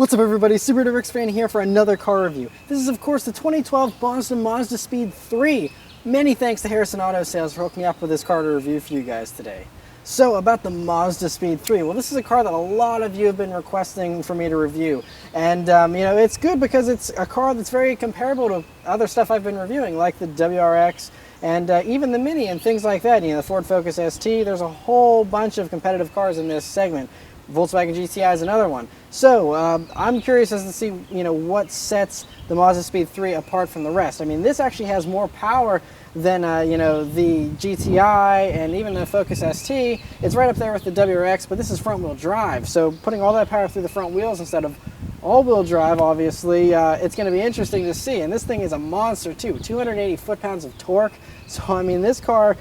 What's up everybody, Super Rick's fan here for another car review. This is of course the 2012 Mazda Mazdaspeed3. Many thanks to Harrison Auto Sales for hooking me up with this car to review for you guys today. So about the Mazdaspeed3, well, this is a car that a lot of you have been requesting for me to review. And you know, it's good because it's a car that's very comparable to other stuff I've been reviewing, like the WRX and even the Mini and things like that. You know, the Ford Focus ST, there's a whole bunch of competitive cars in this segment. Volkswagen GTI is another one. So I'm curious as to see, you know, what sets the Mazdaspeed3 apart from the rest. I mean, this actually has more power than you know, the GTI and even the Focus ST. It's right up there with the WRX, but this is front-wheel drive. So putting all that power through the front wheels instead of all-wheel drive, obviously, it's going to be interesting to see. And this thing is a monster too, 280 foot-pounds of torque. So I mean, this car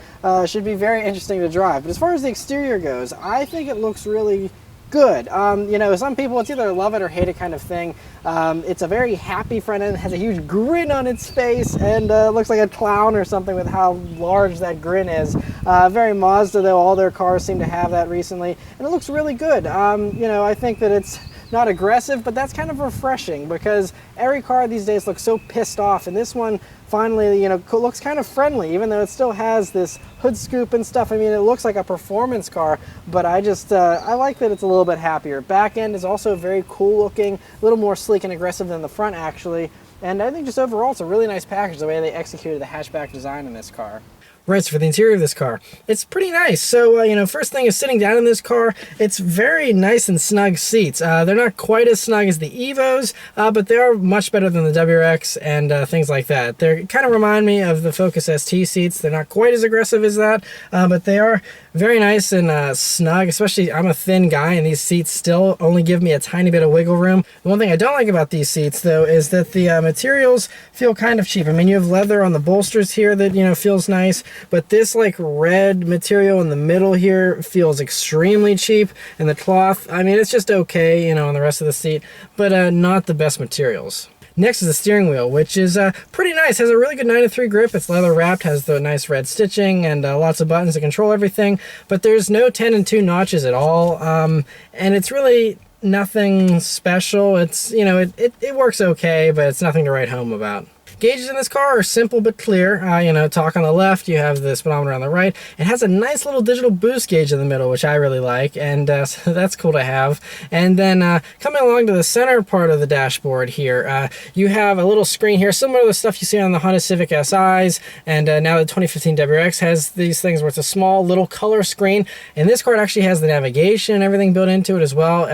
should be very interesting to drive. But as far as the exterior goes, I think it looks really good. You know, some people, it's either love it or hate it kind of thing. It's a very happy front end, has a huge grin on its face, and looks like a clown or something with how large that grin is. Very Mazda though, all their cars seem to have that recently, and it looks really good. You know, I think that it's not aggressive, but that's kind of refreshing because every car these days looks so pissed off, and this one finally, you know, looks kind of friendly, even though it still has this hood scoop and stuff. I mean, it looks like a performance car, but I just, I like that it's a little bit happier. Back end is also very cool looking, a little more sleek and aggressive than the front actually, and I think just overall it's a really nice package the way they executed the hatchback design in this car. Right, so for the interior of this car, it's pretty nice. So, you know, first thing is sitting down in this car, it's very nice and snug seats. They're not quite as snug as the Evos, but they are much better than the WRX and things like that. They kind of remind me of the Focus ST seats. They're not quite as aggressive as that, but they are very nice and snug, especially I'm a thin guy and these seats still only give me a tiny bit of wiggle room. The one thing I don't like about these seats though is that the materials feel kind of cheap. I mean, you have leather on the bolsters here that, you know, feels nice, but this like red material in the middle here feels extremely cheap, and the cloth, I mean, it's just okay, you know, on the rest of the seat, but not the best materials. Next is the steering wheel, which is pretty nice. Has a really good 9-3 grip. It's leather wrapped, has the nice red stitching, and lots of buttons to control everything, but there's no 10 and 2 notches at all, and it's really nothing special. It's, you know, it works okay, but it's nothing to write home about. Gauges in this car are simple but clear. You know, talk on the left, you have the speedometer on the right. It has a nice little digital boost gauge in the middle, which I really like, and so that's cool to have. And then coming along to the center part of the dashboard here, you have a little screen here, similar to the stuff you see on the Honda Civic SIs, and now the 2015 WRX has these things where it's a small little color screen, and this car actually has the navigation and everything built into it as well.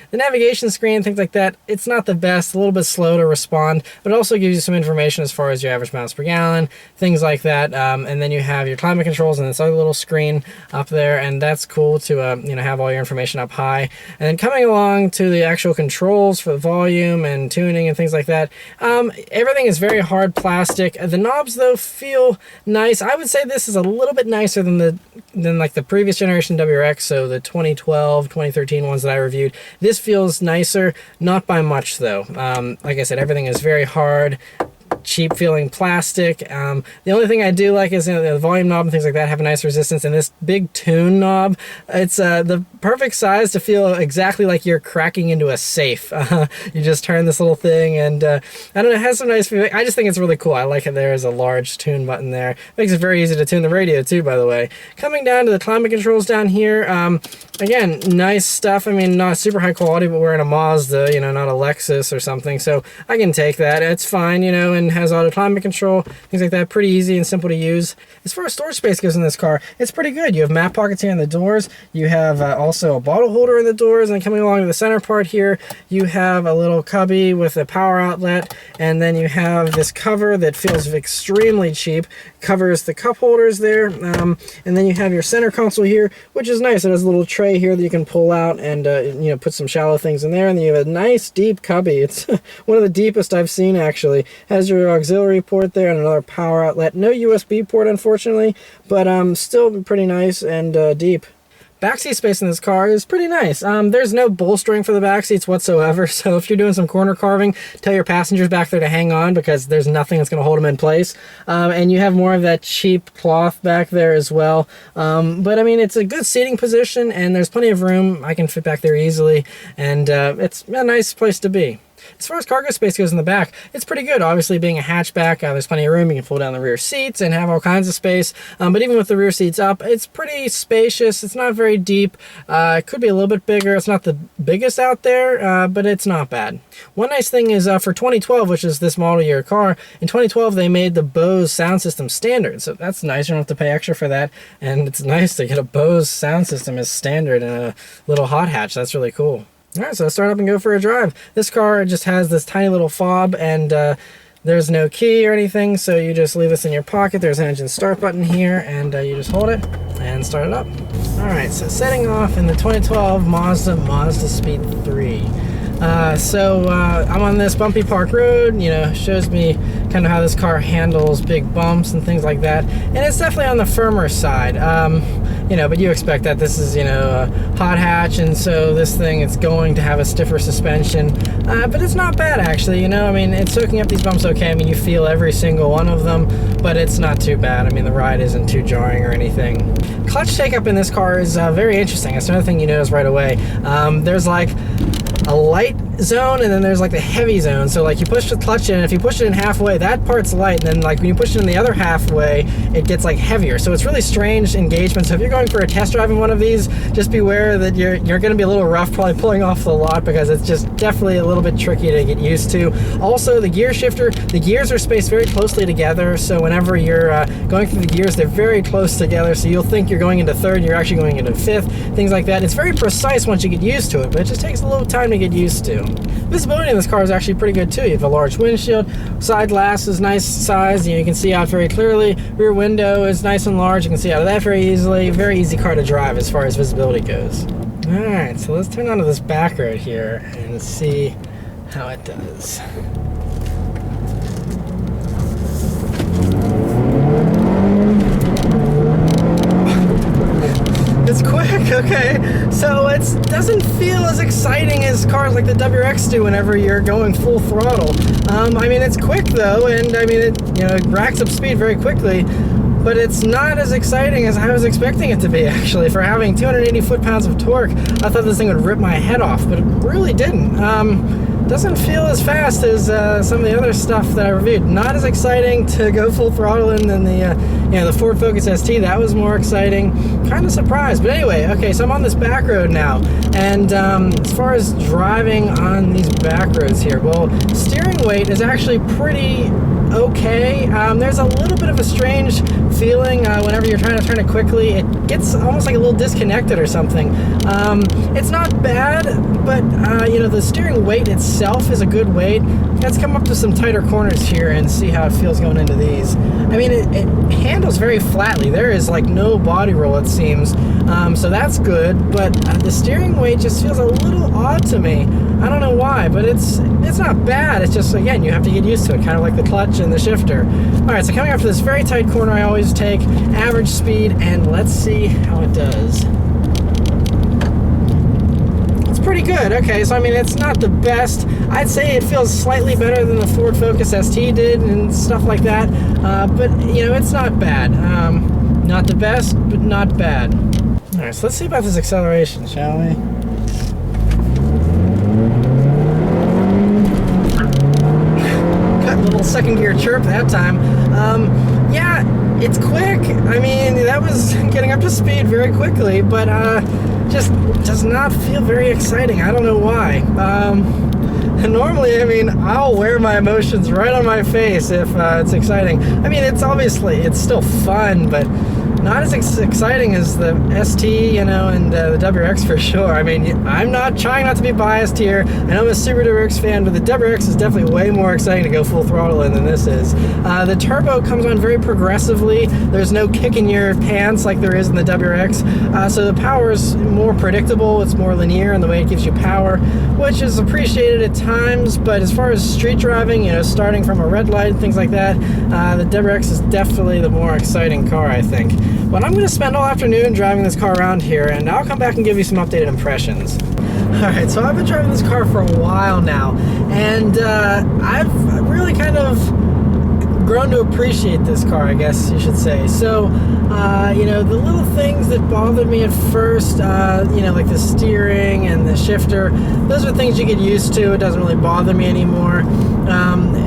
The navigation screen, things like that, it's not the best, a little bit slow to respond, but it also gives you some information as far as your average miles per gallon, things like that. And then you have your climate controls and this other little screen up there, and that's cool to you know, have all your information up high. And then coming along to the actual controls for the volume and tuning and things like that, everything is very hard plastic. The knobs though feel nice. I would say this is a little bit nicer than like the previous generation WRX, so the 2012, 2013 ones that I reviewed. This feels nicer, not by much though. Like I said, everything is very hard, cheap feeling plastic. The only thing I do like is, you know, the volume knob and things like that have a nice resistance, and this big tune knob, it's the perfect size to feel exactly like you're cracking into a safe. You just turn this little thing, and I don't know, it has some nice feeling. I just think it's really cool. I like it. There's a large tune button there. Makes it very easy to tune the radio too, by the way. Coming down to the climate controls down here, again, nice stuff. I mean, not super high quality, but we're in a Mazda, you know, not a Lexus or something, so I can take that. It's fine, you know, and has auto climate control, things like that. Pretty easy and simple to use. As far as storage space goes in this car, it's pretty good. You have map pockets here in the doors. You have also a bottle holder in the doors, and coming along to the center part here, you have a little cubby with a power outlet, and then you have this cover that feels extremely cheap. Covers the cup holders there, and then you have your center console here, which is nice. It has a little tray here that you can pull out and you know, put some shallow things in there, and then you have a nice deep cubby. It's one of the deepest I've seen actually. Has your auxiliary port there and another power outlet. No USB port unfortunately, but still pretty nice and deep. Backseat space in this car is pretty nice. There's no bolstering for the back seats whatsoever, so if you're doing some corner carving, tell your passengers back there to hang on because there's nothing that's going to hold them in place. And you have more of that cheap cloth back there as well. But I mean, it's a good seating position and there's plenty of room. I can fit back there easily, and it's a nice place to be. As far as cargo space goes in the back, it's pretty good. Obviously, being a hatchback, there's plenty of room. You can fold down the rear seats and have all kinds of space. But even with the rear seats up, it's pretty spacious. It's not very deep. It could be a little bit bigger. It's not the biggest out there, but it's not bad. One nice thing is for 2012, which is this model year car, in 2012 they made the Bose sound system standard. So that's nice. You don't have to pay extra for that. And it's nice to get a Bose sound system as standard in a little hot hatch. That's really cool. All right, so let's start up and go for a drive. This car just has this tiny little fob, and there's no key or anything, so you just leave this in your pocket. There's an engine start button here, and you just hold it and start it up. All right, so setting off in the 2012 Mazda Mazdaspeed 3. I'm on this bumpy park road, shows me kind of how this car handles big bumps and things like that. And it's definitely on the firmer side, but you expect that. This is, a hot hatch, and so this thing, it's going to have a stiffer suspension. But it's not bad, actually, I mean, it's soaking up these bumps okay. I mean, you feel every single one of them, but it's not too bad. I mean, the ride isn't too jarring or anything. Clutch take-up in this car is very interesting. That's another thing you notice right away. There's like a light zone, and then there's like the heavy zone. So like you push the clutch in, if you push it in halfway, that part's light, and then like when you push it in the other halfway, it gets like heavier. So it's really strange engagement. So if you're going for a test drive in one of these, just beware that you're going to be a little rough probably pulling off the lot, because it's just definitely a little bit tricky to get used to. Also, the gear shifter, the gears are spaced very closely together, so whenever you're going through the gears, they're very close together, so you'll think you're going into third, you're actually going into fifth, things like that. It's very precise once you get used to it, but it just takes a little time to get used to. Visibility in this car is actually pretty good too. You have a large windshield, side glass is nice size, you can see out very clearly. Rear window is nice and large, you can see out of that very easily. Very easy car to drive as far as visibility goes. Alright, so let's turn onto this back road here and see how it does. It's quick, okay. So it doesn't feel as exciting as cars like the WRX do whenever you're going full throttle. I mean, it's quick though, and I mean, it racks up speed very quickly, but it's not as exciting as I was expecting it to be, actually. For having 280 foot-pounds of torque, I thought this thing would rip my head off, but it really didn't. Doesn't feel as fast as some of the other stuff that I reviewed. Not as exciting to go full throttle in than the Ford Focus ST. That was more exciting. Kind of surprised, but anyway. Okay, so I'm on this back road now, and as far as driving on these back roads here, well, steering weight is actually pretty okay. There's a little bit of a strange feeling whenever you're trying to turn it quickly. It gets almost like a little disconnected or something. It's not bad, but the steering weight itself is a good weight. Let's come up to some tighter corners here and see how it feels going into these. I mean, it handles very flatly. There is like no body roll, it seems, so that's good, but the steering weight just feels a little odd to me. I don't know why, but it's not bad. It's just, again, you have to get used to it, kind of like the clutch and the shifter. Alright, so coming up to this very tight corner, I always take average speed, and let's see how it does. It's pretty good. Okay, so I mean, it's not the best. I'd say it feels slightly better than the Ford Focus ST did and stuff like that, but it's not bad. Not the best, but not bad. Alright, so let's see about this acceleration, shall we? Little second gear chirp that time. Yeah, it's quick. I mean, that was getting up to speed very quickly, but just does not feel very exciting. I don't know why. And normally, I mean, I'll wear my emotions right on my face if it's exciting. I mean, it's still fun, but not as exciting as the ST, and the WRX for sure. I mean, I'm not trying not to be biased here. I know I'm a Super WRX fan, but the WRX is definitely way more exciting to go full throttle in than this is. The turbo comes on very progressively. There's no kick in your pants like there is in the WRX. So the power is more predictable. It's more linear in the way it gives you power, which is appreciated at times. But as far as street driving, starting from a red light, things like that, the WRX is definitely the more exciting car, I think. But I'm going to spend all afternoon driving this car around here, and I'll come back and give you some updated impressions. Alright, so I've been driving this car for a while now, and I've really kind of grown to appreciate this car, I guess you should say. So, you know, the little things that bothered me at first, you know, like the steering and the shifter, those are things you get used to. It doesn't really bother me anymore.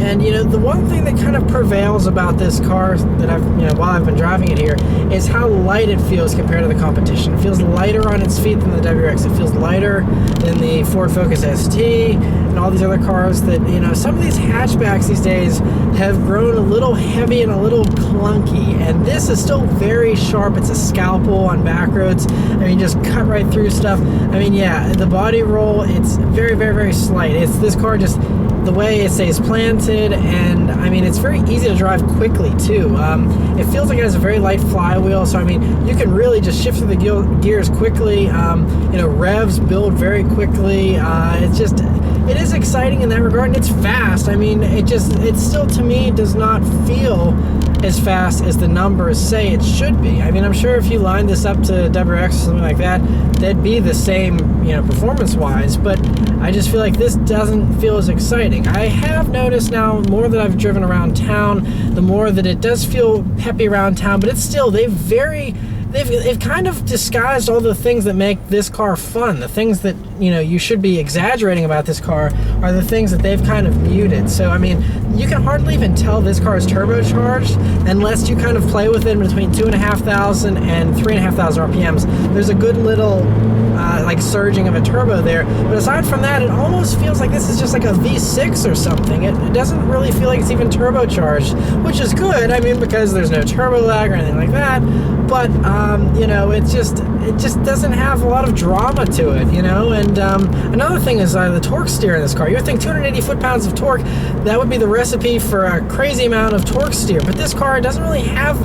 And, you know, the one thing that kind of prevails about this car that I've, you know, while I've been driving it here is how light it feels compared to the competition. It feels lighter on its feet than the WRX. It feels lighter than the Ford Focus ST and all these other cars that, you know, some of these hatchbacks these days have grown a little heavy and a little clunky, and this is still very sharp. It's a scalpel on back roads. I mean, just cut right through stuff. I mean, yeah, the body roll, it's very, very, very slight. It's this car just, the way it stays planted, and I mean, it's very easy to drive quickly too. It feels like it has a very light flywheel, so I mean, you can really just shift through the gears quickly. You know, revs build very quickly. It's just, it is exciting in that regard, and it's fast. I mean, it still to me does not feel as fast as the numbers say it should be. I mean, I'm sure if you line this up to WRX or something like that, they'd be the same, you know, performance-wise, but I just feel like this doesn't feel as exciting. I have noticed now, more that I've driven around town, the more that it does feel peppy around town, but it's still, they've kind of disguised all the things that make this car fun. The things that, you know, you should be exaggerating about this car are the things that they've kind of muted. So, I mean, you can hardly even tell this car is turbocharged unless you kind of play with it between 2,500 and 3,500 RPMs. There's a good little like surging of a turbo there, but aside from that, it almost feels like this is just like a V6 or something. It doesn't really feel like it's even turbocharged, which is good. I mean, because there's no turbo lag or anything like that. But you know, it just doesn't have a lot of drama to it, you know. And another thing is the torque steer in this car. You would think 280 foot-pounds of torque, that would be the recipe for a crazy amount of torque steer, but this car doesn't really have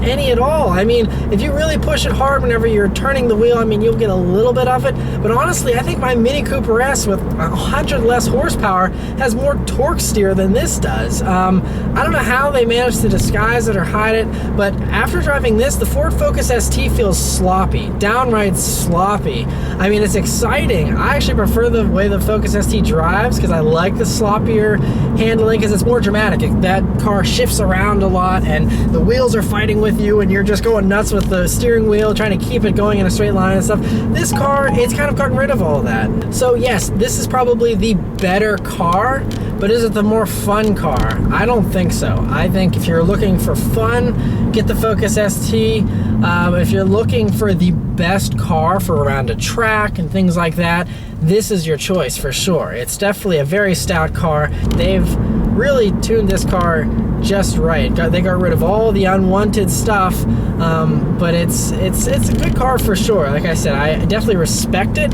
any at all. I mean, if you really push it hard whenever you're turning the wheel, I mean, you'll get a little bit of it, but honestly, I think my Mini Cooper S with 100 less horsepower has more torque steer than this does. I don't know how they managed to disguise it or hide it, but after driving this, the Ford Focus ST feels sloppy, downright sloppy. I mean, it's exciting. I actually prefer the way the Focus ST drives because I like the sloppier handling because it's more dramatic. That car shifts around a lot and the wheels are fighting with you and you're just going nuts with the steering wheel trying to keep it going in a straight line and stuff. This car, it's kind of gotten rid of all of that. So yes, this is probably the better car, but is it the more fun car? I don't think so. I think if you're looking for fun, get the Focus ST. If you're looking for the best car for around a track and things like that, this is your choice for sure. It's definitely a very stout car. They've really tuned this car just right. They got rid of all the unwanted stuff, but it's a good car for sure. Like I said, I definitely respect it,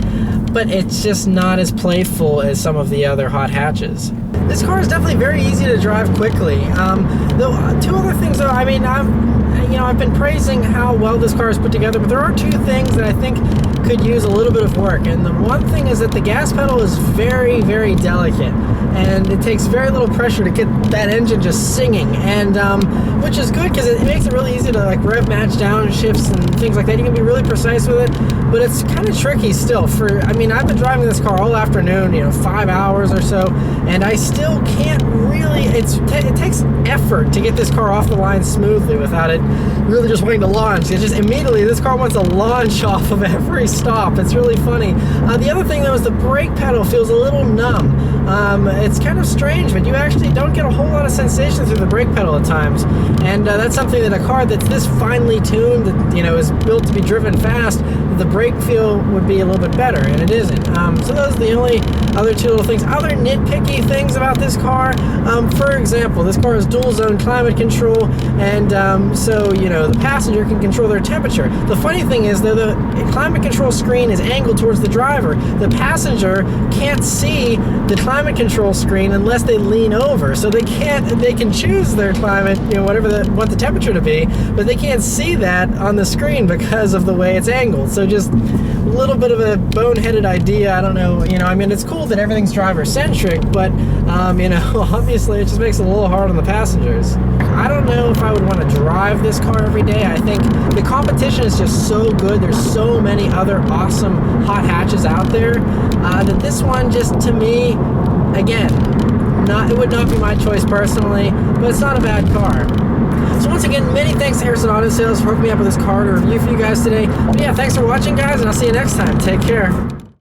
but it's just not as playful as some of the other hot hatches. This car is definitely very easy to drive quickly. Though two other things though, I mean, I've been praising how well this car is put together, but there are two things that I think could use a little bit of work. And the one thing is that the gas pedal is very, very delicate, and it takes very little pressure to get that engine just singing, and which is good because it makes it really easy to like rev match downshifts and things like that. You can be really precise with it, but it's kind of tricky still. I mean, I've been driving this car all afternoon, 5 hours or so, and I still can't really, it takes effort to get this car off the line smoothly without it really just wanting to launch. It just immediately, this car wants to launch off of every stop. It's really funny. The other thing though is the brake pedal feels a little numb. It's kind of strange, but you actually don't get a whole lot of sensation through the brake pedal at times, and that's something that a car that's this finely tuned, that is built to be driven fast, the brake feel would be a little bit better, and it isn't. So those are the only other two little things. Other nitpicky things about this car, for example, this car has dual zone climate control, and so the passenger can control their temperature. The funny thing is though, the climate control screen is angled towards the driver. The passenger can't see the climate control screen unless they lean over, so they can choose their climate, whatever they want the temperature to be, but they can't see that on the screen because of the way it's angled. So just a little bit of a boneheaded idea. I don't know, you know, I mean, it's cool that everything's driver-centric, but, you know, obviously it just makes it a little hard on the passengers. I don't know if I would want to drive this car every day. I think the competition is just so good. There's so many other awesome hot hatches out there that this one just, to me, again, it would not be my choice personally, but it's not a bad car. So once again, many thanks to Harrison Auto Sales for hooking me up with this car to review for you guys today. But yeah, thanks for watching, guys, and I'll see you next time. Take care.